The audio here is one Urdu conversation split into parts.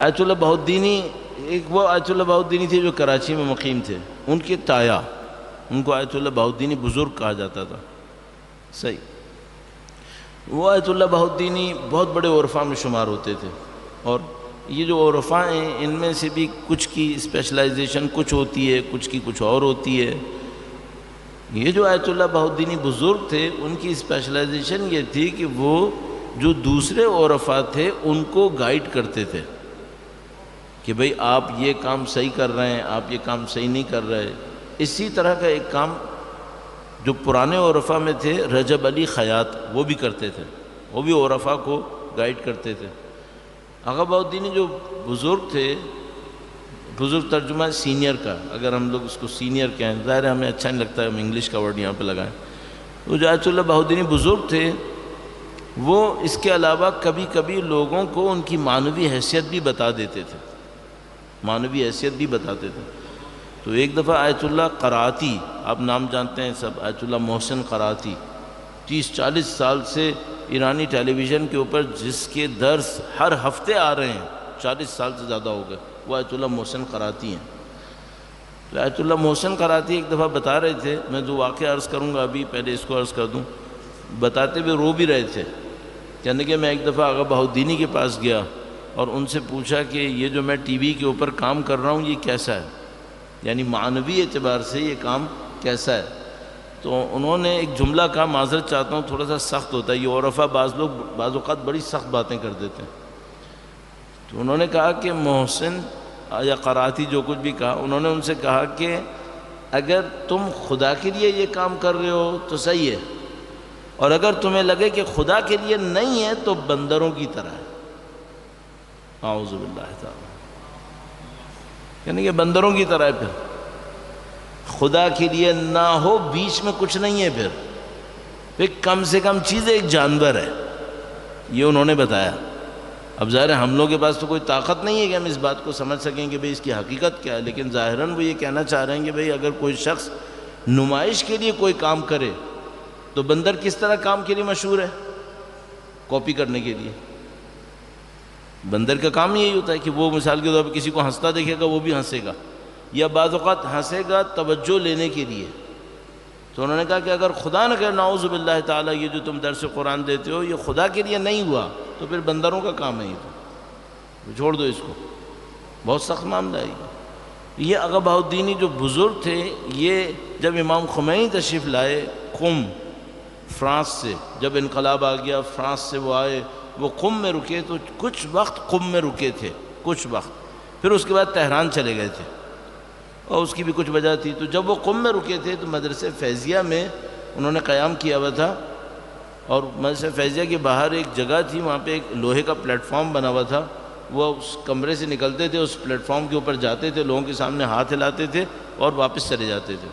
آیت اللہ بہاؤالدینی، ایک وہ آیت اللہ بہاؤالدینی تھے جو کراچی میں مقیم تھے، ان کے تایا، ان کو آیت اللہ بہاؤالدینی بزرگ کہا جاتا تھا. صحیح. وہ آیت اللہ بہاؤالدینی بہت بڑے عرفاء میں شمار ہوتے تھے، اور یہ جو عرفاء ہیں ان میں سے بھی کچھ کی اسپیشلائزیشن کچھ ہوتی ہے، کچھ کی کچھ اور ہوتی ہے. یہ جو آیت اللہ بہاؤالدینی بزرگ تھے ان کی اسپیشلائزیشن یہ تھی کہ وہ جو دوسرے عرفاء تھے ان کو گائیڈ کرتے تھے کہ بھئی آپ یہ کام صحیح کر رہے ہیں، آپ یہ کام صحیح نہیں کر رہے. اسی طرح کا ایک کام جو پرانے عرفاء میں تھے رجب علی خیاط، وہ بھی کرتے تھے، وہ بھی عرفاء کو گائیڈ کرتے تھے. آغا بہاؤالدینی جو بزرگ تھے، بزرگ ترجمہ سینئر کا، اگر ہم لوگ اس کو سینئر کہیں، ظاہر ہے ہمیں اچھا نہیں لگتا ہے ہم انگلش کا ورڈ یہاں پہ لگائیں. وہ جو آیت اللہ بہاؤالدینی بزرگ تھے وہ اس کے علاوہ کبھی کبھی لوگوں کو ان کی معنوی حیثیت بھی بتا دیتے تھے، معنوی حیثیت بھی بتاتے تھے. تو ایک دفعہ آیت اللہ قرآتی، آپ نام جانتے ہیں سب، آیت اللہ محسن قرآتی، 30-40 سال سے ایرانی ٹیلی ویژن کے اوپر جس کے درس ہر ہفتے آ رہے ہیں، 40 سال سے زیادہ ہو گئے، وہ آیت اللہ محسن قرآتی ہیں. تو آیت اللہ محسن قرآتی ایک دفعہ بتا رہے تھے، میں جو واقعہ عرض کروں گا ابھی پہلے اس کو عرض کر دوں، بتاتے ہوئے رو بھی رہے تھے. کہنے کہ میں ایک دفعہ آغا بہاؤالدینی کے پاس گیا اور ان سے پوچھا کہ یہ جو میں ٹی وی کے اوپر کام کر رہا ہوں یہ کیسا ہے، یعنی معنوی اعتبار سے یہ کام کیسا ہے. تو انہوں نے ایک جملہ کہا، معذرت چاہتا ہوں تھوڑا سا سخت ہوتا ہے، یہ عرفاء بعض اوقات بڑی سخت باتیں کر دیتے ہیں. تو انہوں نے کہا کہ محسن یا قرآتی جو کچھ بھی کہا، انہوں نے ان سے کہا کہ اگر تم خدا کے لیے یہ کام کر رہے ہو تو صحیح ہے، اور اگر تمہیں لگے کہ خدا کے لیے نہیں ہے تو بندروں کی طرح ہے. اعوذ باللہ تعالی، یعنی کہ بندروں کی طرح ہے. پھر خدا کے لیے نہ ہو، بیچ میں کچھ نہیں ہے، پھر کم سے کم چیز ایک جانور ہے. یہ انہوں نے بتایا. اب ظاہر ہے ہم لوگوں کے پاس تو کوئی طاقت نہیں ہے کہ ہم اس بات کو سمجھ سکیں کہ بھئی اس کی حقیقت کیا ہے، لیکن ظاہراً وہ یہ کہنا چاہ رہے ہیں کہ بھئی اگر کوئی شخص نمائش کے لیے کوئی کام کرے تو بندر کس طرح کام کے لیے مشہور ہے؟ کاپی کرنے کے لیے. بندر کا کام یہی ہوتا ہے کہ وہ مثال کے طور پہ کسی کو ہنستا دیکھے گا وہ بھی ہنسے گا، یا بعض اوقات ہنسے گا توجہ لینے کے لیے. تو انہوں نے کہا کہ اگر خدا نہ کرے نعوذ باللہ تعالیٰ یہ جو تم درس قرآن دیتے ہو یہ خدا کے لیے نہیں ہوا تو پھر بندروں کا کام ہے، یہ تو چھوڑ دو اس کو. بہت سخت معاملہ ہے یہ. آغا بہاؤالدینی جو بزرگ تھے، یہ جب امام خمینی تشریف لائے قم، فرانس سے جب انقلاب آ گیا، فرانس سے وہ آئے، وہ قم میں رکے تو کچھ وقت قم میں رکے تھے، کچھ وقت، پھر اس کے بعد تہران چلے گئے تھے، اور اس کی بھی کچھ وجہ تھی. تو جب وہ قم میں رکے تھے تو مدرسہ فیضیہ میں انہوں نے قیام کیا ہوا تھا، اور مدرسہ فیضیہ کے باہر ایک جگہ تھی، وہاں پہ ایک لوہے کا پلیٹ فارم بنا ہوا تھا. وہ اس کمرے سے نکلتے تھے، اس پلیٹ فارم کے اوپر جاتے تھے، لوگوں کے سامنے ہاتھ ہلاتے تھے اور واپس چلے جاتے تھے.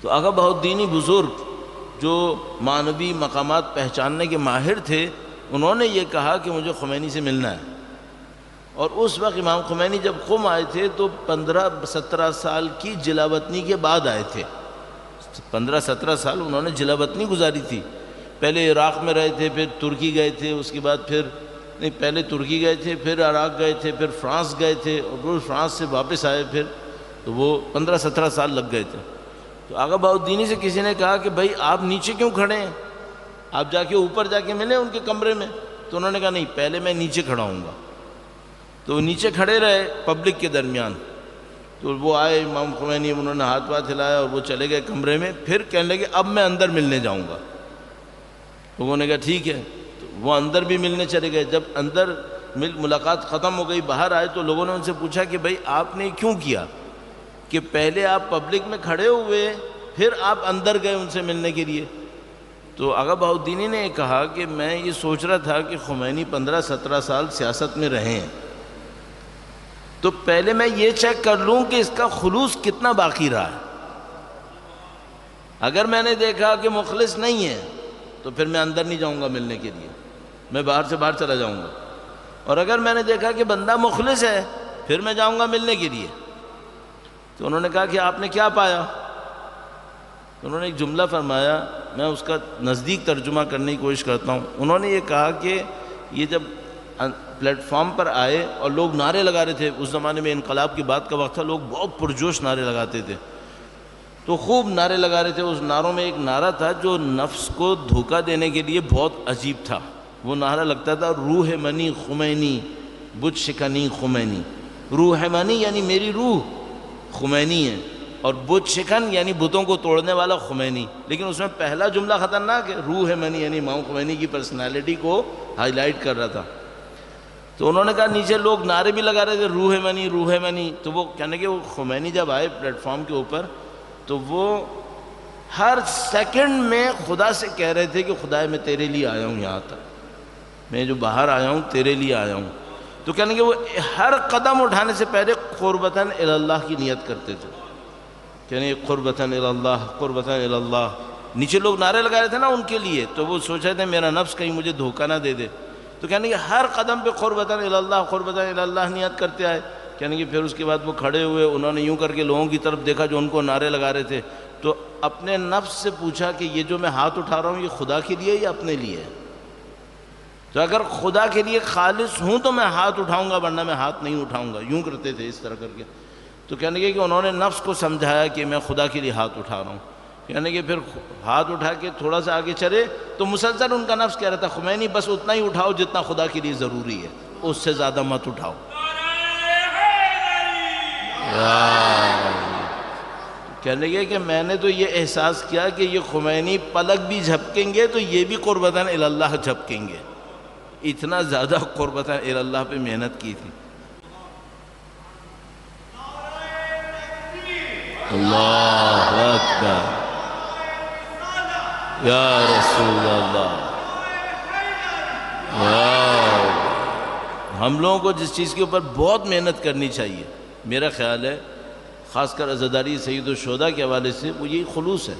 تو آغا بہاؤالدینی بزرگ جو معنوی مقامات پہچاننے کے ماہر تھے، انہوں نے یہ کہا کہ مجھے خمینی سے ملنا ہے. اور اس وقت امام خمینی جب قم آئے تھے تو 15-17 سال کی جلا وطنی کے بعد آئے تھے. 15-17 سال انہوں نے جلا وطنی گزاری تھی. پہلے عراق میں رہے تھے، پھر ترکی گئے تھے، اس کے بعد پہلے ترکی گئے تھے، پھر عراق گئے تھے، پھر فرانس گئے تھے، اور پھر فرانس سے واپس آئے. پھر تو وہ 15-17 سال لگ گئے تھے. تو آغا بہاؤالدینی سے کسی نے کہا کہ بھائی آپ نیچے کیوں کھڑے ہیں، آپ جا کے اوپر جا کے ملیں ان کے کمرے میں. تو انہوں نے کہا نہیں، پہلے میں نیچے کھڑا ہوں گا. تو وہ نیچے کھڑے رہے پبلک کے درمیان. تو وہ آئے امام خمینی، انہوں نے ہاتھ واتھ ہلایا اور وہ چلے گئے کمرے میں. پھر کہنے لگے اب میں اندر ملنے جاؤں گا. لوگوں نے کہا ٹھیک ہے. تو وہ اندر بھی ملنے چلے گئے. جب اندر ملاقات ختم ہو گئی، باہر آئے تو لوگوں نے ان سے پوچھا کہ بھائی آپ نے کیوں کیا کہ پہلے آپ پبلک میں کھڑے ہوئے پھر آپ اندر گئے ان سے ملنے کے لیے. تو آغا بہاؤالدینی نے کہا کہ میں یہ سوچ رہا تھا کہ خمینی 15-17 سال سیاست میں رہے ہیں، تو پہلے میں یہ چیک کر لوں کہ اس کا خلوص کتنا باقی رہا ہے. اگر میں نے دیکھا کہ مخلص نہیں ہے تو پھر میں اندر نہیں جاؤں گا ملنے کے لیے، میں باہر سے باہر چلا جاؤں گا. اور اگر میں نے دیکھا کہ بندہ مخلص ہے پھر میں جاؤں گا ملنے کے لیے. تو انہوں نے کہا کہ آپ نے کیا پایا؟ تو انہوں نے ایک جملہ فرمایا، میں اس کا نزدیک ترجمہ کرنے کی کوشش کرتا ہوں. انہوں نے یہ کہا کہ یہ جب پلیٹ فارم پر آئے اور لوگ نعرے لگا رہے تھے. اس زمانے میں انقلاب کی بات کا وقت تھا, لوگ بہت پرجوش نعرے لگاتے تھے, تو خوب نعرے لگا رہے تھے. اس نعروں میں ایک نعرہ تھا جو نفس کو دھوکہ دینے کے لیے بہت عجیب تھا. وہ نعرہ لگتا تھا روح منی خمینی بت شکنی خمینی. روح منی یعنی میری روح خمینی ہے, اور بت شکن یعنی بتوں کو توڑنے والا خمینی. لیکن اس میں پہلا جملہ خطرناک ہے, روح منی یعنی امام خمینی کی پرسنالٹی کو ہائی لائٹ کر رہا تھا. تو انہوں نے کہا, نیچے لوگ نعرے بھی لگا رہے تھے روح منی روح منی. تو وہ کہنے کہ وہ خمینی جب آئے پلیٹ فارم کے اوپر تو وہ ہر سیکنڈ میں خدا سے کہہ رہے تھے کہ خدا میں تیرے لیے آیا ہوں, یہاں تک میں جو باہر آیا ہوں تیرے لیے آیا ہوں. تو کہنے کہ وہ ہر قدم اٹھانے سے پہلے قربتاً الی اللہ کی نیت کرتے تھے. کہنے قربتاً الی اللہ قربتاً الی اللہ. نیچے لوگ نعرے لگا رہے تھے نا ان کے لیے, تو وہ سوچ رہے تھے میرا نفس کہیں مجھے دھوکہ نہ دے دے. تو کہنے کہ ہر قدم پہ قربتاً الی اللہ قربتاً الی اللہ نیت کرتے آئے. کہنے کہ پھر اس کے بعد وہ کھڑے ہوئے, انہوں نے یوں کر کے لوگوں کی طرف دیکھا جو ان کو نعرے لگا رہے تھے, تو اپنے نفس سے پوچھا کہ یہ جو میں ہاتھ اٹھا رہا ہوں یہ خدا کے لیے یا اپنے لیے؟ تو اگر خدا کے لیے خالص ہوں تو میں ہاتھ اٹھاؤں گا, ورنہ میں ہاتھ نہیں اٹھاؤں گا. یوں کرتے تھے اس طرح کر کے. تو کہنے کہ انہوں نے نفس کو سمجھایا کہ میں خدا کے لیے ہاتھ اٹھا رہا ہوں. کہنے کہ پھر ہاتھ اٹھا کے تھوڑا سا آگے چلے تو مسلسل ان کا نفس کہہ رہا تھا خمینی بس اتنا ہی اٹھاؤ جتنا خدا کے لیے ضروری ہے, اس سے زیادہ مت اٹھاؤ. کہنے کہ میں نے تو یہ احساس کیا کہ یہ خمینی پلک بھی جھپکیں گے تو یہ بھی قربتاً الی اللہ جھپکیں گے. اتنا زیادہ قربتاً الی اللہ پہ محنت کی تھی. اللہ اکبر یا رسول اللہ. ہم لوگوں کو جس چیز کے اوپر بہت محنت کرنی چاہیے, میرا خیال ہے خاص کر عزاداری سید الشہداء کے حوالے سے, وہ یہی خلوص ہے.